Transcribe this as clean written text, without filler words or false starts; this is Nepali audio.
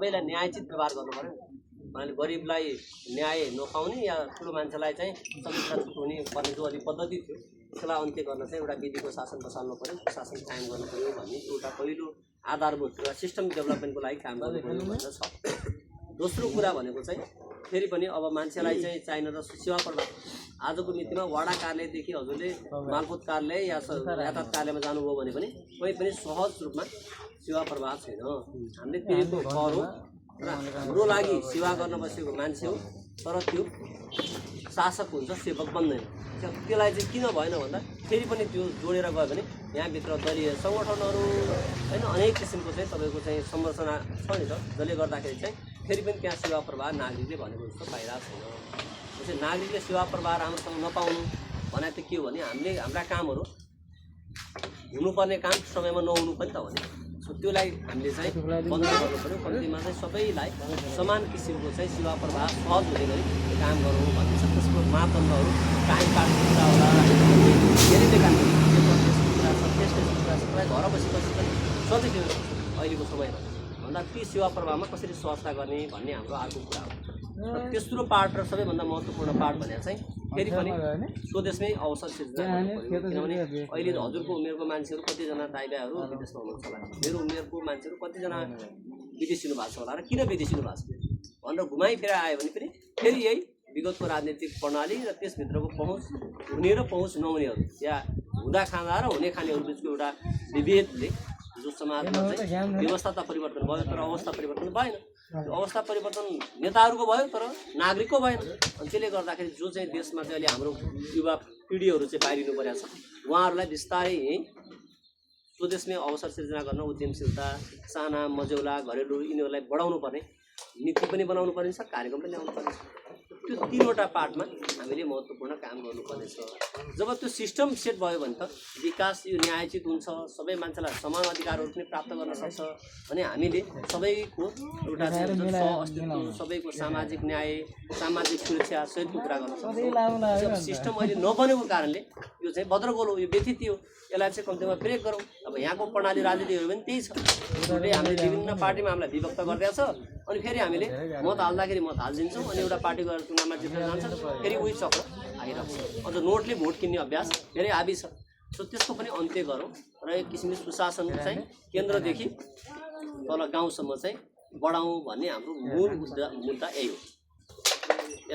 सबैलाई न्यायचित व्यवहार गर्नु पर्यो उहाँले गरिबलाई न्याय नपाउने या ठुलो मान्छेलाई चाहिँ सबैजना छुट हुने पर्ने जो अलिक पद्धति थियो त्यसलाई अन्त्य गर्न चाहिँ एउटा विधिको शासन बसाल्नु पर्यो शासन कायम गर्नु पर्यो भन्ने एउटा पहिलो आधारभूत एउटा सिस्टम डेभलपमेन्टको लागि काम गर्नु पर्यो भनेर छ। दोस्रो कुरा भनेको चाहिँ फेरि पनि अब मान्छेलाई चाहिँ चाहिन र सेवा प्रवाह आजको मितिमा वडा कार्यालयदेखि हजुरले मालपोत कार्यालय या यातायात कार्यालयमा जानुभयो भने पनि कोही पनि सहज रूपमा सेवा प्रवाह छैन। हामीले तिरेको कर हो र हाम्रो लागि सेवा गर्न बसेको मान्छे हो तर त्यो शासक हुन्छ सेवक बन्दैन। त्यसलाई चाहिँ किन भएन भन्दा फेरि पनि त्यो जोडेर गयो भने यहाँभित्र दलीय सङ्गठनहरू होइन अनेक किसिमको चाहिँ तपाईँको चाहिँ संरचना छ नि त जसले गर्दाखेरि चाहिँ फेरि पनि त्यहाँ सेवा प्रवाह नागरिकले भनेको जस्तो पाइरहेको छैन। त्यसै नागरिकले सेवा प्रवाह राम्रोसँग नपाउनु भने त के हो भने हामीले हाम्रा कामहरू हुनुपर्ने काम समयमा नहुनु पनि त हो नि। सो त्यसलाई हामीले चाहिँ बन्द गर्नु पऱ्यो कम्तीमा चाहिँ सबैलाई समान किसिमको चाहिँ सेवा प्रवाह सहज हुने गरी काम गरौँ भन्ने छ। त्यसको मापदण्डहरू टाइम काट्ने कुरा होला धेरै बेकार कुरा छ त्यसको कुरा छ तपाईँ घर बसी बसी पनि सजिलो अहिलेको समयमा भन्दा ती सेवा प्रवाहमा कसरी सहजता गर्ने भन्ने हाम्रो अर्को कुरा हो। र तेस्रो पार्ट र सबैभन्दा महत्त्वपूर्ण पार्ट भनेर चाहिँ फेरि पनि स्वदेशमै अवसर सिर्जना गर्नु पर्यो। किनभने अहिले हजुरको उमेरको मान्छेहरू कतिजना दाइबाहरू विदेशमा हुनुहुन्छ होला मेरो उमेरको मान्छेहरू कतिजना विदेशी हुनु भएको छ होला र किन विदेशी हुनु भएको छ भनेर घुमाइफेर आयो भने पनि फेरि यही विगतको राजनीतिक प्रणाली र त्यसभित्रको पहुँच हुने र पहुँच नहुनेहरू या हुँदा खाँदा र हुने खानेहरू बिचको एउटा विभेदले जो समाजमा चाहिँ व्यवस्था त परिवर्तन भयो तर अवस्था परिवर्तन भएन। त्यो अवस्था परिवर्तन नेताहरूको भयो तर नागरिकको भएन। अनि त्यसले गर्दाखेरि जो चाहिँ देशमा चाहिँ अहिले हाम्रो युवा पिँढीहरू चाहिँ बाहिरिनु परेको छ उहाँहरूलाई बिस्तारै स्वदेशमै अवसर सिर्जना गर्न उद्यमशीलता साना मझौला घरेलु यिनीहरूलाई बढाउनु पर्ने नीति पनि बनाउनु पर्ने छ कार्यक्रम पनि ल्याउनु पर्ने छ। त्यो तीनवटा पार्टमा हामीले महत्त्वपूर्ण काम गर्नुपर्नेछ। जब त्यो सिस्टम सेट भयो भने त विकास यो न्यायचित हुन्छ सबै मान्छेलाई समान अधिकारहरू पनि प्राप्त गर्न सक्छ भने हामीले सबैको एउटा अस्तित्व सबैको सामाजिक न्याय सामाजिक सुरक्षा सहितको कुरा गर्न सक्छौँ। सिस्टम अहिले नबनेको कारणले यो चाहिँ बद्रगोल हो यो व्यथित हो यसलाई चाहिँ कम्तीमा ब्रेक गरौँ। अब यहाँको प्रणाली राजनीतिहरू पनि त्यही छ हामीले विभिन्न पार्टीमा हामीलाई विभक्त गरिदिएको छ अनि फेरि हामीले मत हाल्दाखेरि मत हालिदिन्छौँ अनि एउटा पार्टी गएर चुनावमा जित्न जान्छ फेरि उही चक्र आइरहेको छ। अझ नोटले भोट किन्ने अभ्यास धेरै हाबी छ। सो त्यसको पनि अन्त्य गरौँ र एक किसिमले सुशासन चाहिँ केन्द्रदेखि तल गाउँसम्म चाहिँ बढाउँ भन्ने हाम्रो मूल मुद्दा यही हो।